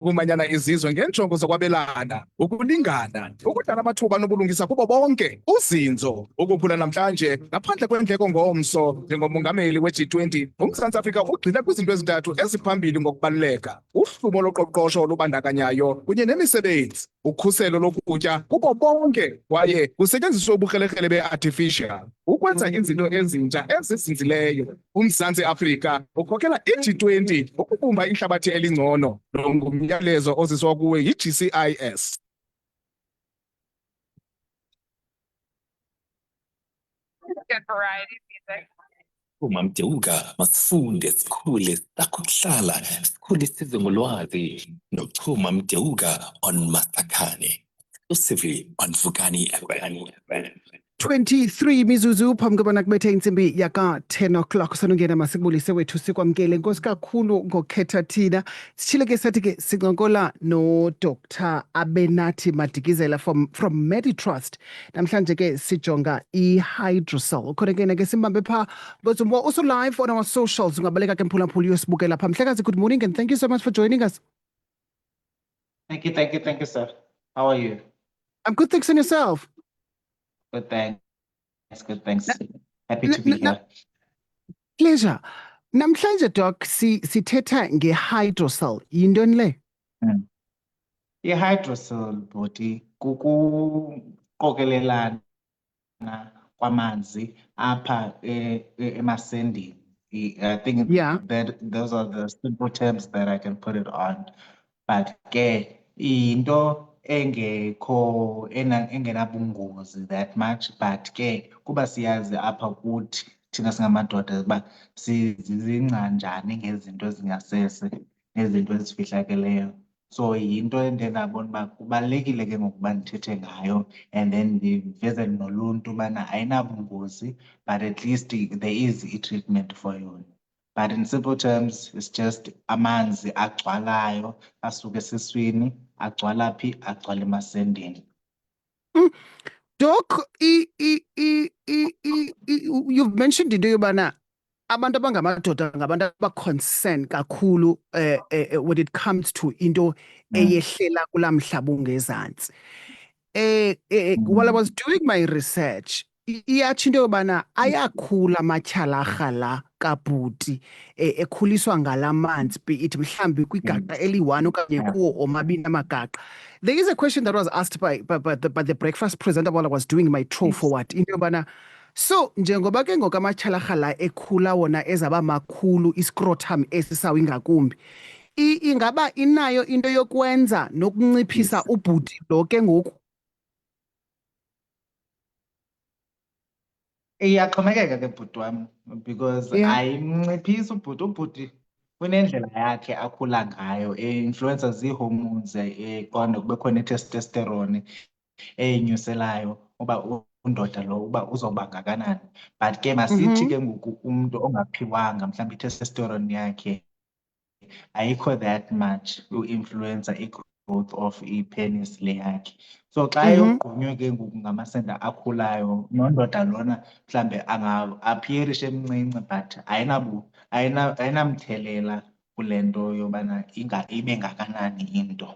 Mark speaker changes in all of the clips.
Speaker 1: Ukumanyana izizwe ngenjongo zokwabelana, ukulingana, ukudala amathuba nobulungisa kubo bonke. Uzinzo ukukhula namhlanje ngaphandle kwendleko ngomso njengomongameli we-G20, uMzantsi Afrika ugxile kwizinto ezintathu eziphambili ngokubaluleka: uhlumo loqoqosho olubandakanyayo kunye nemisebenzi, ukhuselo lokutya kubo bonke kwaye kusetyenziswe ubukrelekrele be-artificial ukwenza izinto ezintsha ezizinzileyo. UMzantsi Afrika ukhokela i-G20 ukubumba ihlabathi elingcono. Lo ngumyalezo oziswa kuwe yi-GCIS.
Speaker 2: Uma Mdeuka, masifunde sikhule sakho kuhlala sikhule sizwe ngolwazi nokuchuma Mdeuka on Masakhane exclusively on Vukani FM.
Speaker 3: 23 mizuzu phambi kobana kubethe intsimbi yaka 10 o'clock sanongena masikubulise wethu sikwamkele nkosi kakhulu ngokhetha thina sitshile ke sathi ke sincokola no-Dr. Abenathi Madikizela from Meditrust. Namhlanje ke sijonga i-hydrosol khona ke ke simbambe pha ngozumbo also live on our socials ungabaleka ke mphulaphula uyosibukela pha. Mhlekazi, good morning and thank you so much for joining us.
Speaker 4: Thank you, sir. How are you?
Speaker 3: I'm good, thanks, and yourself?
Speaker 4: Good, thanks. Good, thanks. Happy to be here.
Speaker 3: Pleasure. Namhlanje doc sithetha nge-hydrosol. Yintoni le?
Speaker 4: I-hydrosol body kukuqokelelana kwamanzi apha emasendini. I think that those are the simple terms that I can put it on. But ke into engekho engenabungozi that much, but ke kuba siyazi apha kuthi thina singamadoda uba sizingca njani ngezinto ezingasese nezinto ezifihlakeleyo. So yinto endingabona uba kubalulekile ke ngokuba ndithethe ngayo and then ndiveze noluntu ubana ayinabungozi, but at least there is a treatment for yona. But in simple terms, it's just amanzi agcwalayo asuke esiswini agcwala phi agcwala emasendeni.
Speaker 3: Doc, you've mentioned into yobana abantu abangamadoda ngabantu aba-concern kakhulu when it comes to into eyehlela kula mhlaba ungezantsi. While I was doing my research, iyatsho into yobana ayakhula amatyhalarha la kabhuti ekhuliswa ngala manzi, be it mhlambi kwigaqa eli-1 okanye kuwo omabini amagaqa. There is a question that was asked by the breakfast presenter while I was doing my throw forward into yobana, so njengoba ke ngoku amatyhalarha la ekhula wona ezaba makhulu iscrotum esisawo ingakumbi, ingaba inayo into yokwenza nokunciphisa ubhuti lo ke ngoku?
Speaker 4: Iyaxhomekeka ke bhuti wam, because ayimnciphisi ubhuti. Ubhuti unendlela yakhe akhula ngayo, influencer zii-hormones qonda kube khona i-testosterone eyinyuselayo uba undoda lo uba uzoba ngakanani. But ke masithi ke ngoku umntu ongaphiwanga mhlawumbi i-testosterone yakhe ayikho that much u-influencer i-growth of i-penis le yakhe. So xa yogqunywe ke ngoku ngamasenda akhulayo, nondoda lona mhlambe aphiyerishe emncinci but ayinamthelela kule nto yobana ibe ngakanani into.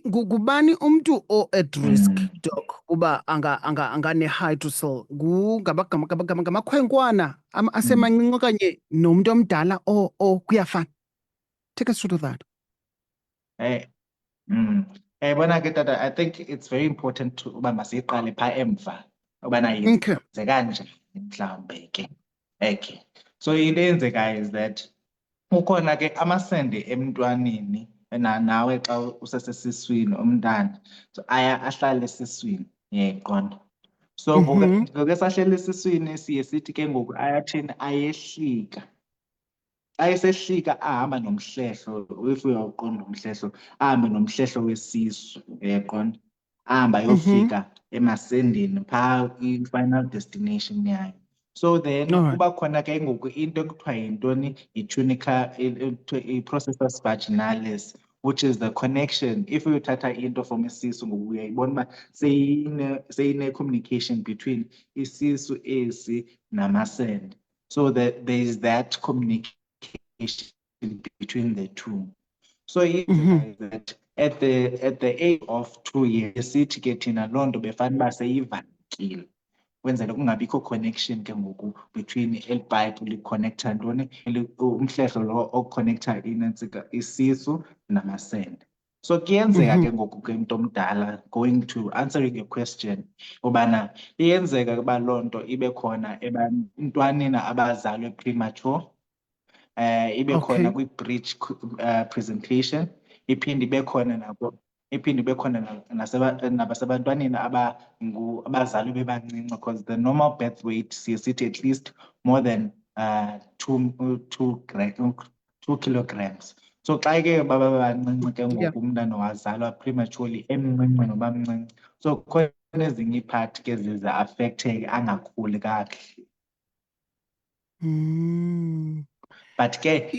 Speaker 3: Ngubani umntu o-at risk, doc, uba angane-hydrosol? Ngamakhwenkwana asemancinci okanye nomntu omdala kuyafana? Take us through that.
Speaker 4: Bona ke tata, I think it's very important to uba masiyiqale phaa emva ubana yenzeka njani mhlawumbe ke. Okay. So into eyenzekayo is that ukhona ke amasende emntwaneni nawe xa usesesiswini umntana, so ahlale esiswini, qonda. So ngoku esahlele esiswini siye sithi ke ngoku ayathini ayehlika. Xa esehlika ahamba nomhlehlo, if uyawuqonda umhlehlo, ahambe nomhlehlo wesisu, qonda, ahamba ayofika emasendeni phaa i-final destination yayo. So then kuba khona ke ngoku into ekuthiwa yintoni yi-tunica, i-processus vaginalis, which is the connection. If uyothatha into from isisu ngoku uyayibona uba seyine-communication between isisu esi namasende. So that there is that communication between the two. So that at the age of 2 years, sithi ke thina loo nto befana uba seyivalekile. Kwenzela kungabikho connection ke ngoku between eli pipe liconnecta ntoni, umhlehlo lo oconnecta inantsika isisu namasende. So kuyenzeka ke ngoku ke mntu omdala, going to answering your question, ubana iyenzeka ukuba loo nto ibe khona ebantwaneni abazalwe premature, ibe khona kwi-breech presentation, iphinde ibe khona nasebantwaneni abazalwe bebancinci, because the normal birth weight siye sithi at least more than 2 kilograms. So xa ke baba bancinci ke ngoku umntana wazalwa prematurely emncinci noba mncinci, so khona ezinye iiphathi ke zize affecteke angakhuli kakuhle. But ke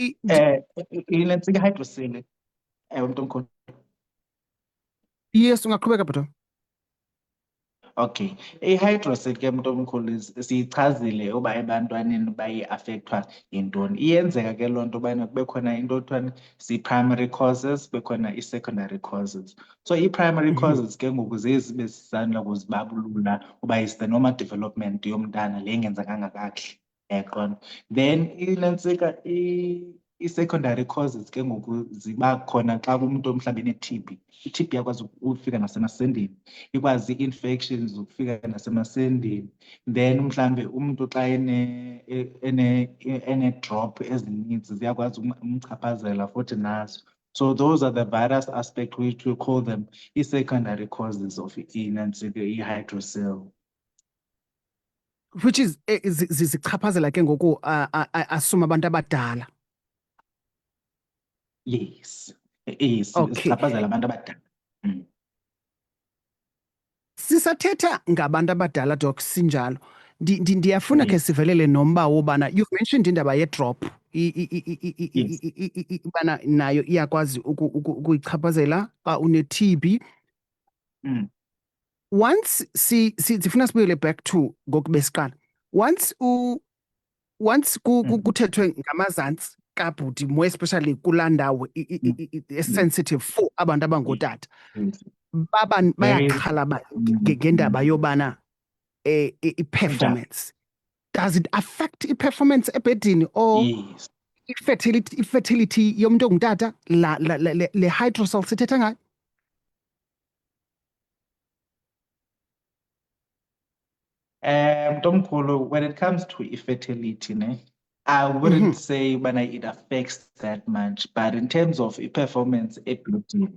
Speaker 4: inantsika hydrocele, umntu omkhulu.
Speaker 3: Yes, ungaqhubeka bhuti.
Speaker 4: Okay, i-hydrocele ke mntu omkhulu siyichazile uba ebantwaneni bayi-affectwa yintoni. Iyenzeka ke loo nto ubana kube khona into ekuthiwa zii-primary causes, kube khona ii-secondary causes. So ii-primary causes ke ngoku zezi besisandla kuzibabulula uba is the normal development yomntana le ingenzekanga kakuhle, yaqonda. Then inantsika i-secondary causes ke ngoku ziba khona xa umntu mhlawumbi ene-TB. I-TB iyakwazi ukufika nasemasendeni, ikwazi i-infections ukufika nasemasendeni. Then mhlawumbi umntu xa ene-drop ezininzi ziyakwazi umchaphazela futhi nazo. So those are the various aspects which we call them i-secondary causes of inantsika i-hydrocele.
Speaker 3: Which is zichaphazela ke ngoku assume abantu abadala.
Speaker 4: Yes, zichaphazela abantu abadala.
Speaker 3: Sisathetha ngabantu abadala doc sinjalo. Ndiyafuna ke sivelele nomba wobana you've mentioned indaba ye-drop. Bana nayo iyakwazi ukuyichaphazela xa une-TB. Once sifuna sibuyele back to ngoku besiqala. Once kuthethwe ngamazantsi kabhuti, more especially kulaa ndawo sensitive for abantu abangootata, bayakhala ngendaba yobana i-performance. Does it affect i-performance ebhedini or i-fertility yomntu ongutata, le hydrocele sithetha ngayo?
Speaker 4: Mntomkhulu, when it comes to infertility, I wouldn't say when it affects that much, but in terms of performance ability,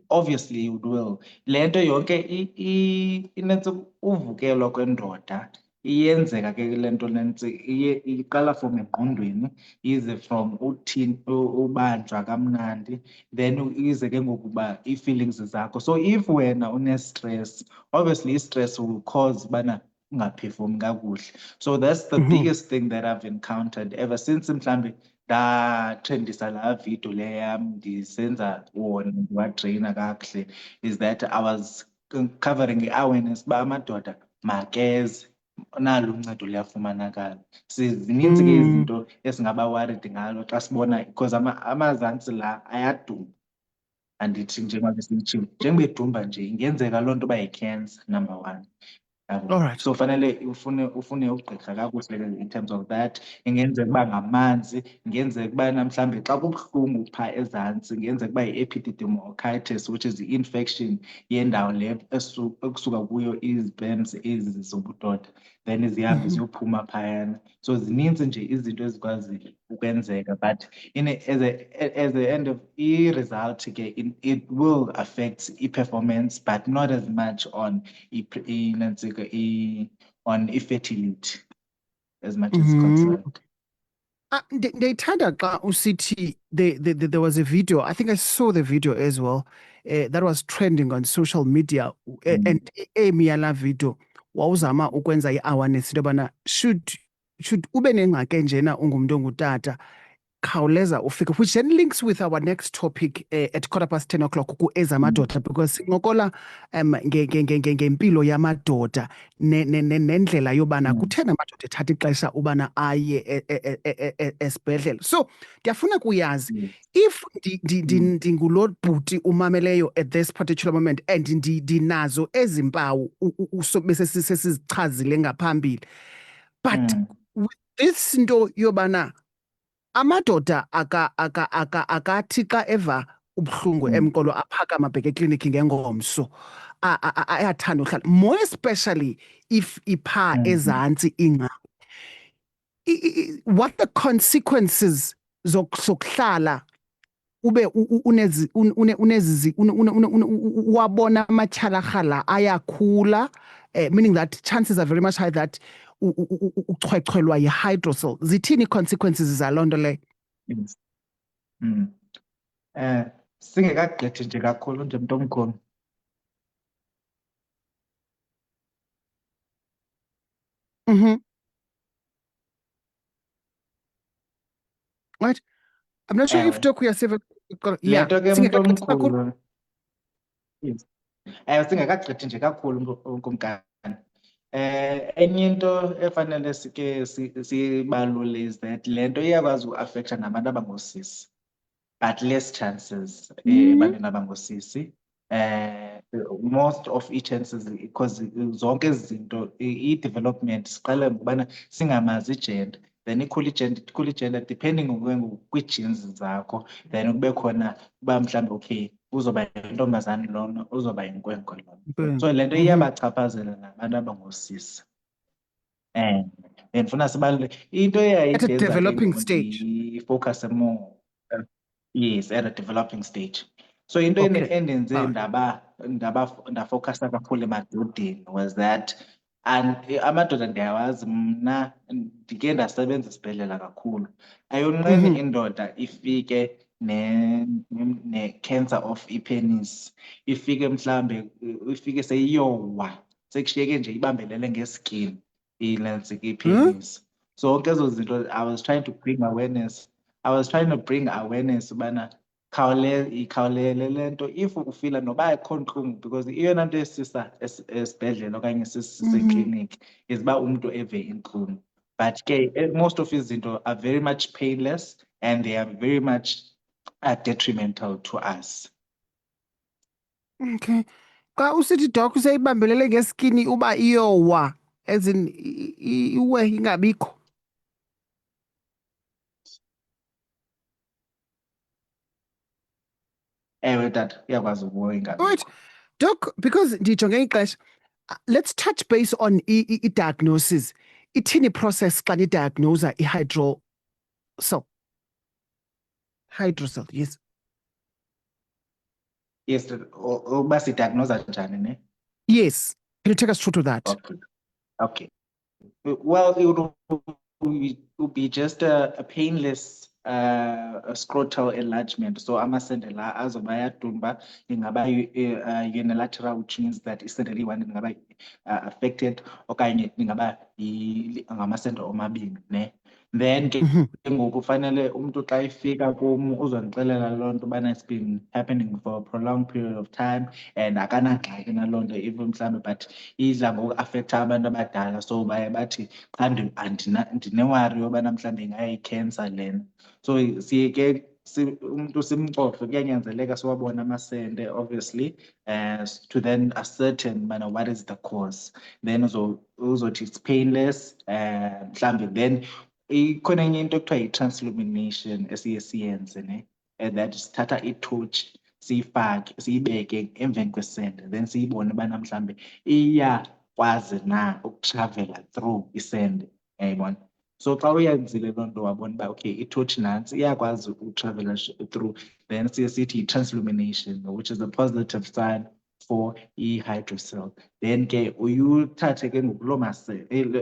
Speaker 4: obviously it will. Le nto yonke inentsi uvukelwa kwendoda iyenzeka ke le nto iqala from engqondweni, ize from uthini ubanjwa kamnandi, then ize ke ngokuba ii-feelings zakho. So if wena une-stress, obviously i-stress will cause bana ungaphefumi kakuhle. So that's the biggest thing that I've encountered ever since mhlambi ndatrendisa laa video le yam ndisenza wona ndiwatreyina kakuhle, is that I was covering i-awareness uba amadoda makeze, nalo uncedo luyafumanakala. Zininzi ke izinto esingaba worried ngalo xa sibona, because amazantsi la ayaduma. Andithi njengoba besitshilo, njengoba edumba nje ingenzeka loo nto uba yi-cancer, number 1.
Speaker 3: Alright.
Speaker 4: So fanele ufune ugqirha kakuhle in terms of that. Ingenzeka uba ngamanzi, ingenzeka uba mhlambi xa kubuhlungu phaa ezantsi, ingenzeka uba yi-epididymolysis, which is i-infection yendawo le ekusuka kuyo izipens ezi zobudoda, then zihambe ziyophuma phayana. So zininzi nje izinto ezikwazi ukwenzeka, but as the end of i-result ke it will affect i-performance, but not as much on on infertility as much as concerned.
Speaker 3: Ndiyithanda xa usithi there was a video, I think I saw the video as well, that was trending on social media, and yala video wawuzama ukwenza i-awareness into yobana should ube nengxaki enjena ungumntu ongutata, khawuleza ufike, which then links with our next topic at 10:15 ku ezamadoda, because singokola ngempilo yamadoda nendlela yobana kuthena amadoda ethatha ixesha ubana aye esibhedlele. So ndiyafuna kuyazi if ndingulo bhuti umameleyo at this particular moment and ndinazo ezimpawu bese sesizichazile ngaphambili, but with this into yobana amadoda akathi xa eva ubuhlungu emqolo aphakama abheke ekliniki ngengomso ayathanda uhlala, more especially if ipha ezantsi ingca. What the consequences zokuhlala ube wabona amatyhalarha ayakhula, meaning that chances are very much high that uchwechwelwa yi-hydrocele. Zithini consequences zaloo nto leyo?
Speaker 4: Yes. Singekagqithi nje kakhulu nje mntu omkhulu.
Speaker 3: Right. I'm not sure if
Speaker 4: Ewe.
Speaker 3: Doku Yasiva.
Speaker 4: Le
Speaker 3: Yeah.
Speaker 4: nto ke mntu
Speaker 3: Singekagqithi kakhulu.
Speaker 4: omkhulu. Yes. Singekagqithi nje kakhulu kumkani. Enye into efanele sibalule is that le nto iyakwazi uaffecta nabantu abangoosisi, but less chances ebantwini abangoosisi. Most of i-chances because zonke ezi zinto i-development siqala ngokubana singamazi i-gender, then ikhula i-gender depending kwii-genes zakho, then kube khona uba mhlawumbi okay uzoba yintombazane lona, uzoba yinkwenkwe lona. So le nto iyabachaphazela nabantu abangoosisi. Ndifuna sibalule into
Speaker 3: At a developing stage.
Speaker 4: ifocuse more. Yes, at a developing stage. So into
Speaker 3: Okay.
Speaker 4: endenze ndafocusa kakhulu emadodeni was that, and amadoda ndiyawazi mna ndike ndasebenza esibhedlela kakhulu. Ayonqeni indoda ifike ne-cancer of ipenis, ifike mhlambe ifike seyiyowa, sekushiyeke nje ibambelele ngeskin ilensi ipenis. So zonke ezo zinto I was trying to bring awareness. Ubana ikhawulele le nto if ufila noba ayikho ntlungu, because iyona nto esisa esibhedlela okanye ekliniki is uba umntu eve intlungu. But ke most of izinto are very much painless and they are very much detrimental to us.
Speaker 3: Okay. Xa usithi doc useyibambelele ngeskini uba iyowa, as in iwe ingabikho.
Speaker 4: Ewe tata, iyakwazi ukuwa ingabikho.
Speaker 3: Right. Doc, because ndijonge ixesha, let's touch base on i-diagnosis. Ithini process xa nidiagnosa i-hydrocele? Hydrocele, yes.
Speaker 4: Yes, uba sidiagnosa njani ne?
Speaker 3: Yes. Can you take us through to that?
Speaker 4: Okay. Well, it would be just a painless a scrotal enlargement. So amasende la azoba yadumba ingaba unilateral, which means that isende one ingaba affected okanye ingaba ngamasende omabini ne. Then ke ngoku fanele umuntu xa ifika kum uzondixelela loo nto ubana it's been happening for a prolonged period of time and akanangxaki naloo nto even mhlawumbi, but idla ngokuaffecta abantu abadala, so baye bathi xa ndinewari yobana mhlawumbi ingayi-cancer lena. So siye ke umuntu simcofe, kuyanyanzeleka siwabona amasende obviously to then ascertain bana what is the cause, then uzothi it's painless mhlawumbi, then ikhona enye into ekuthiwa yi-translumination esiye siyenze ne, that sithatha i-torch siyifake siyibeke emveni kwesende, then siyibone ubana mhlawumbi iyakwazi na ukutravela through isende, yayibona. So xa uyenzile loo nto wabona uba okay i-torch nantsi iyakwazi ukutravela through, then siye sithi yi-translumination, which is a positive sign for i-hydrocele. Then ke uyuthathe ke ngokuloo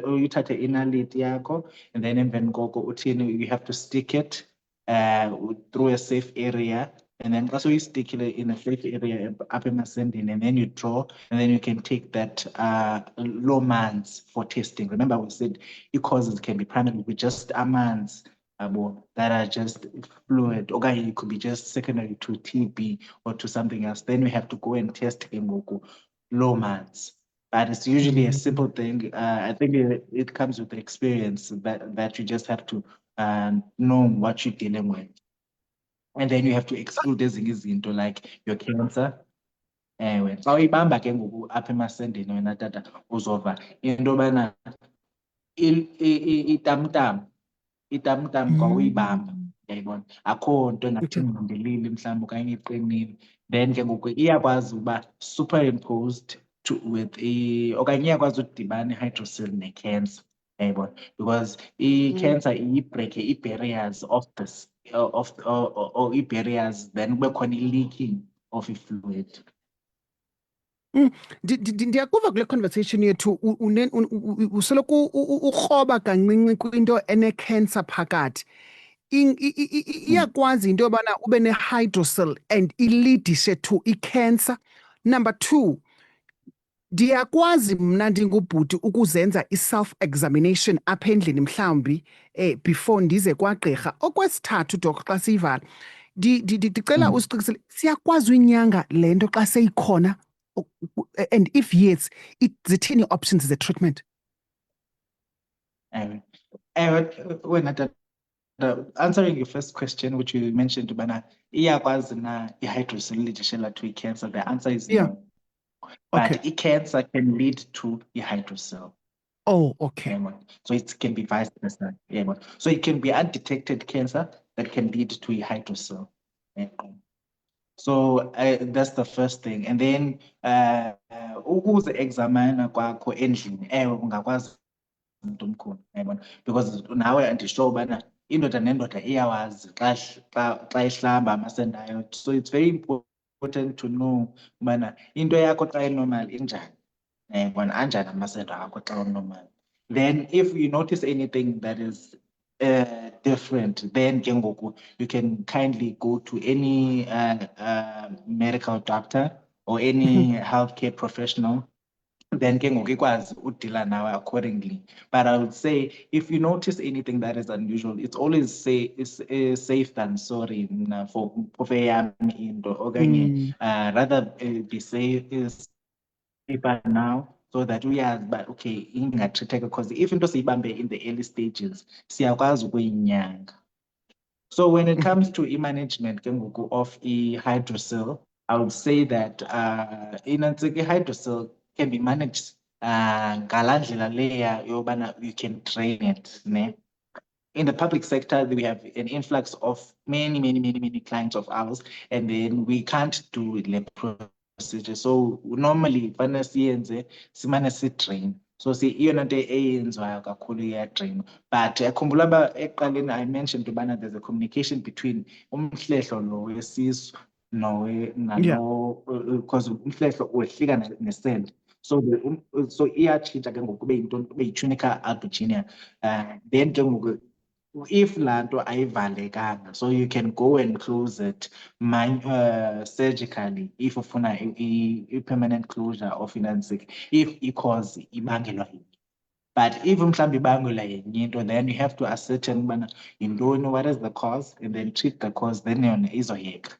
Speaker 4: uyuthathe inaliti yakho, and then emveni koko uthini, you have to stick it through a safe area, and then also you stick it in a safe area up emasendeni, and then you draw, and then you can take that low man's for testing. Remember we said causes can be primarily with just amanzi that are just fluid. Okay, it could be just secondary to TB or to something else. Then we have to go and test low months. But it's usually a simple thing. I think it comes with the experience that you just have to know what you're dealing with. And then you have to exclude ezinye izinto like your cancer. Ewe, xa uyibamba ke ngoku apha emasendeni wena tata uzova into yobana itamtam kwa uyibamba, uyayibona, akho nto engathi ngqondelile mhlawumbi okanye iqinile. Then ke ngoku iyakwazi uba superimposed with okanye iyakwazi udibana i-hydrocele ne-cancer, uyayibona, because i-cancer iyibhreke ii-barriers of this or ii-barriers, then kube khona i-leaking of i-fluid.
Speaker 3: Ndiyakuva kule conversation yethu usoloko ukroba kancinci kwinto ene-cancer phakathi. Iyakwazi into yobana ube ne-hydrocele and ilidishe to i-cancer. Number 2, ndiyakwazi mna ndingubhuti ukuzenza i-self-examination apha endlini mhlawumbi before ndize kwagqirha. Okwesithathu, Doc, xa siyivala ndicela usiqinisele siyakwazi uyinyanga le nto xa seyikhona, and if yes, zithini options ze-treatment?
Speaker 4: Answering your first question, which you mentioned, iyakwazi na i-hydrocele lidishela to i-cancer, the answer is no.
Speaker 3: Okay.
Speaker 4: But cancer can lead to i-hydrocele.
Speaker 3: Oh, okay.
Speaker 4: So it can be vice versa. So it can be undetected cancer that can lead to i-hydrocele. So that's the first thing. And then ukuze examine kwakho endlini, ungakwazi umuntu omkhulu, because nawe andisho ubana indoda nendoda iyawazi xa ihlamba amasende ayo. So it's very important to know ubana into yakho xa normal injani, anjani amasende akho xa normal. Then if you notice anything that is different, then you can kindly go to any medical doctor or any healthcare professional. Then ikwazi udila nawe accordingly. But I would say if you notice anything that is unusual, it's always safe than sorry for into okanye rather be safer now, so that we are, but okay, because if into siyibambe in the early stages, siyakwazi ukuyinyanga. So when it comes to management of hydrocele, I would say that hydrocele can be managed ngalandlela leya yobana you can train it. In the public sector, we have an influx of many clients of ours, and then we can't do the procedure. So normally simane si-train. So iyona nto eyenziwayo kakhulu iya-train. But khumbula ekuqaleni I mentioned ubana there's a communication between umhlehlo lo wesisu because umhlehlo wehlika nesende. So so iyatshintsha ke ngoku kube yinto yi-tunica albuginea. Then ke ngoku if laa nto ayivalekanga, so you can go and close it surgically if ufuna i-permanent closure of inansik, if i-cause ibangelwa yini. But if mhlawumbi ibangelwa yenye into, then you have to ascertain ubana yintoni, what is the cause, and then treat the cause, then yona izoyeka.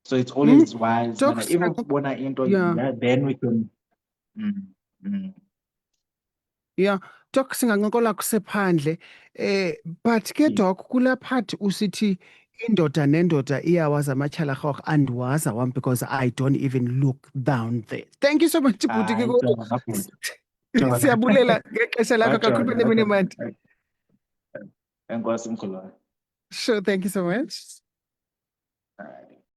Speaker 4: So it's always wise,
Speaker 3: Doc,
Speaker 4: if ubona into, then we can
Speaker 3: Yeah, Doc, singancokola kusephandle. But ke Doc, kula part usithi indoda nendoda iyawazi amatyhala rhorho, andiwazi awam because I don't even look down there. Thank you so much, bhuti. Siyabulela ngexesha lakho kakhulu nemini mandi.
Speaker 4: Enkosi mkhulu.
Speaker 3: Sure, thank you so much.